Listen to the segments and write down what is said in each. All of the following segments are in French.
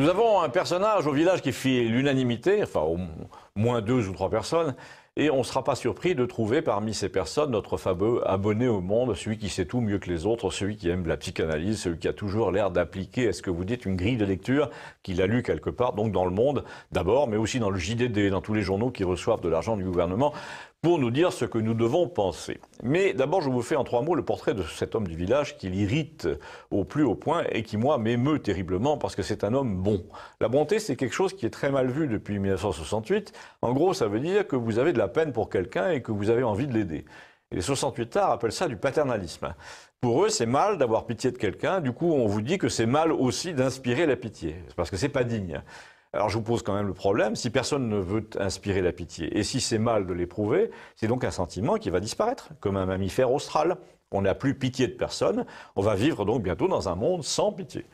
Nous avons un personnage au village qui fait l'unanimité, enfin au moins 2 ou 3 personnes, et on ne sera pas surpris de trouver parmi ces personnes notre fameux abonné au monde, celui qui sait tout mieux que les autres, celui qui aime la psychanalyse, celui qui a toujours l'air d'appliquer, est-ce que vous dites, une grille de lecture qu'il a lu quelque part, donc dans le Monde d'abord, mais aussi dans le JDD, dans tous les journaux qui reçoivent de l'argent du gouvernement, pour nous dire ce que nous devons penser. Mais d'abord, je vous fais en 3 mots le portrait de cet homme du village qui l'irrite au plus haut point et qui, moi, m'émeut terriblement parce que c'est un homme bon. La bonté, c'est quelque chose qui est très mal vu depuis 1968. En gros, ça veut dire que vous avez de la peine pour quelqu'un et que vous avez envie de l'aider. Et les 68ards appellent ça du paternalisme. Pour eux, c'est mal d'avoir pitié de quelqu'un. Du coup, on vous dit que c'est mal aussi d'inspirer la pitié, parce que c'est pas digne. Alors je vous pose quand même le problème, si personne ne veut inspirer la pitié, et si c'est mal de l'éprouver, c'est donc un sentiment qui va disparaître, comme un mammifère austral. On n'a plus pitié de personne, on va vivre donc bientôt dans un monde sans pitié.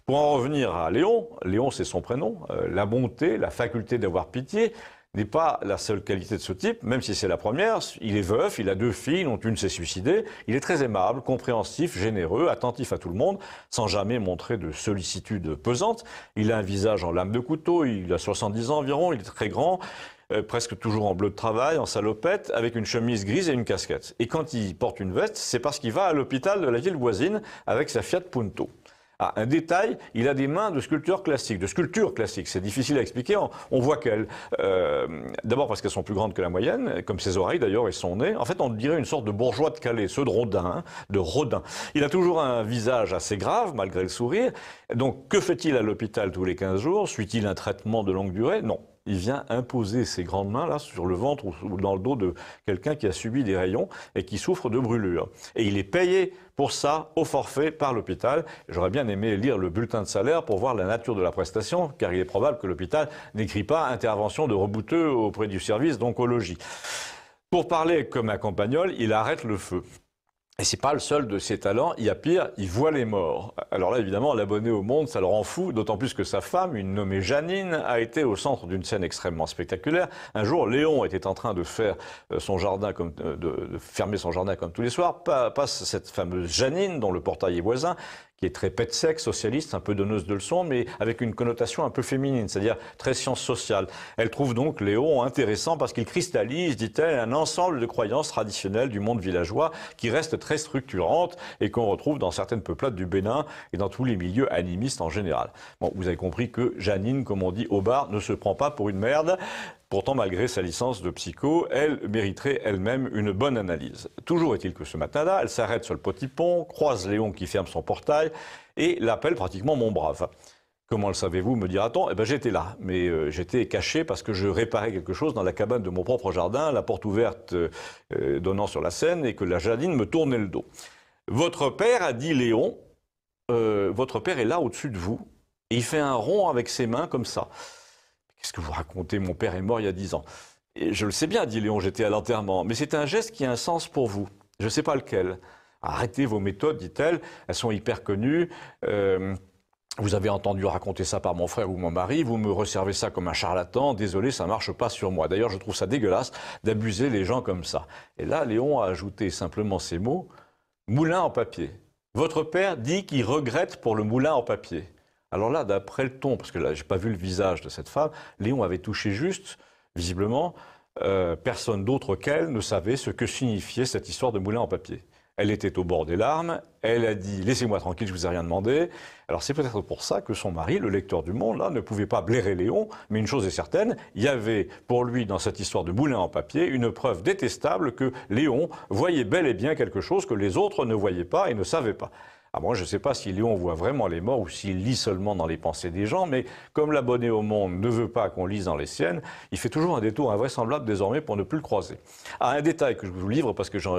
Pour en revenir à Léon, Léon c'est son prénom, la bonté, la faculté d'avoir pitié, n'est pas la seule qualité de ce type, même si c'est la première. Il est veuf, il a 2 filles, dont une s'est suicidée. Il est très aimable, compréhensif, généreux, attentif à tout le monde, sans jamais montrer de sollicitude pesante. Il a un visage en lame de couteau, il a 70 ans environ, il est très grand, presque toujours en bleu de travail, en salopette, avec une chemise grise et une casquette. Et quand il porte une veste, c'est parce qu'il va à l'hôpital de la ville voisine avec sa Fiat Punto. Ah, un détail, il a des mains de sculpture classique, c'est difficile à expliquer, on voit qu'elles, d'abord parce qu'elles sont plus grandes que la moyenne, comme ses oreilles d'ailleurs et son nez, en fait on dirait une sorte de bourgeois de Calais, ceux de Rodin, Il a toujours un visage assez grave, malgré le sourire, donc que fait-il à l'hôpital tous les 15 jours? Suit-il un traitement de longue durée? Non. Il vient imposer ses grandes mains là sur le ventre ou dans le dos de quelqu'un qui a subi des rayons et qui souffre de brûlures. Et il est payé pour ça au forfait par l'hôpital. J'aurais bien aimé lire le bulletin de salaire pour voir la nature de la prestation, car il est probable que l'hôpital n'écrit pas intervention de rebouteux auprès du service d'oncologie. Pour parler comme un campagnol, il arrête le feu. Et c'est pas le seul de ses talents, il y a pire, il voit les morts. Alors là, évidemment, l'abonné au monde, ça le rend fou, d'autant plus que sa femme, une nommée Janine, a été au centre d'une scène extrêmement spectaculaire. Un jour, Léon était en train de faire son jardin, de fermer son jardin comme tous les soirs, passe cette fameuse Janine, dont le portail est voisin, qui est très pet sec, socialiste, un peu donneuse de leçons, mais avec une connotation un peu féminine, c'est-à-dire très science sociale. Elle trouve donc Léon intéressant parce qu'il cristallise, dit-elle, un ensemble de croyances traditionnelles du monde villageois qui restent très structurantes et qu'on retrouve dans certaines peuplades du Bénin et dans tous les milieux animistes en général. Bon, vous avez compris que Janine, comme on dit au bar, ne se prend pas pour une merde. Pourtant, malgré sa licence de psycho, elle mériterait elle-même une bonne analyse. Toujours est-il que ce matin-là, elle s'arrête sur le petit pont, croise Léon qui ferme son portail et l'appelle pratiquement mon brave. Comment le savez-vous, me dira-t-on? Eh bien, j'étais là, mais j'étais caché parce que je réparais quelque chose dans la cabane de mon propre jardin, la porte ouverte donnant sur la Seine, et que la Janine me tournait le dos. Votre père, a dit Léon, votre père est là au-dessus de vous, et il fait un rond avec ses mains comme ça. Qu'est-ce que vous racontez? Mon père est mort il y a 10 ans. Et je le sais bien, dit Léon, j'étais à l'enterrement, mais c'est un geste qui a un sens pour vous. Je ne sais pas lequel. Arrêtez vos méthodes, dit-elle, elles sont hyper connues. Vous avez entendu raconter ça par mon frère ou mon mari, vous me resservez ça comme un charlatan, désolé, ça marche pas sur moi. D'ailleurs, je trouve ça dégueulasse d'abuser les gens comme ça. Et là, Léon a ajouté simplement ces mots, moulin en papier. Votre père dit qu'il regrette pour le moulin en papier. Alors là, d'après le ton, parce que là, j'ai pas vu le visage de cette femme, Léon avait touché juste, visiblement, personne d'autre qu'elle ne savait ce que signifiait cette histoire de moulin en papier. Elle était au bord des larmes, elle a dit « laissez-moi tranquille, je vous ai rien demandé ». Alors c'est peut-être pour ça que son mari, le lecteur du Monde, là, ne pouvait pas blairer Léon, mais une chose est certaine, il y avait pour lui, dans cette histoire de moulin en papier, une preuve détestable que Léon voyait bel et bien quelque chose que les autres ne voyaient pas et ne savaient pas. Ah, moi, je ne sais pas si Léon voit vraiment les morts ou s'il lit seulement dans les pensées des gens, mais comme l'abonné au Monde ne veut pas qu'on lise dans les siennes, il fait toujours un détour invraisemblable désormais pour ne plus le croiser. Ah, un détail que je vous livre parce que j'en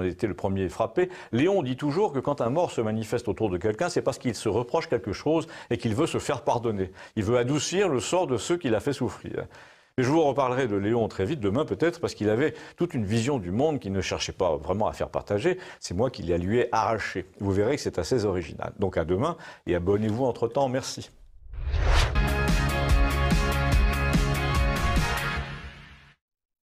ai été le premier frappé, Léon dit toujours que quand un mort se manifeste autour de quelqu'un, c'est parce qu'il se reproche quelque chose et qu'il veut se faire pardonner. Il veut adoucir le sort de ceux qu'il a fait souffrir. Mais je vous reparlerai de Léon très vite, demain peut-être, parce qu'il avait toute une vision du monde qu'il ne cherchait pas vraiment à faire partager. C'est moi qui la lui ai arrachée. Vous verrez que c'est assez original. Donc à demain, et abonnez-vous entre-temps. Merci.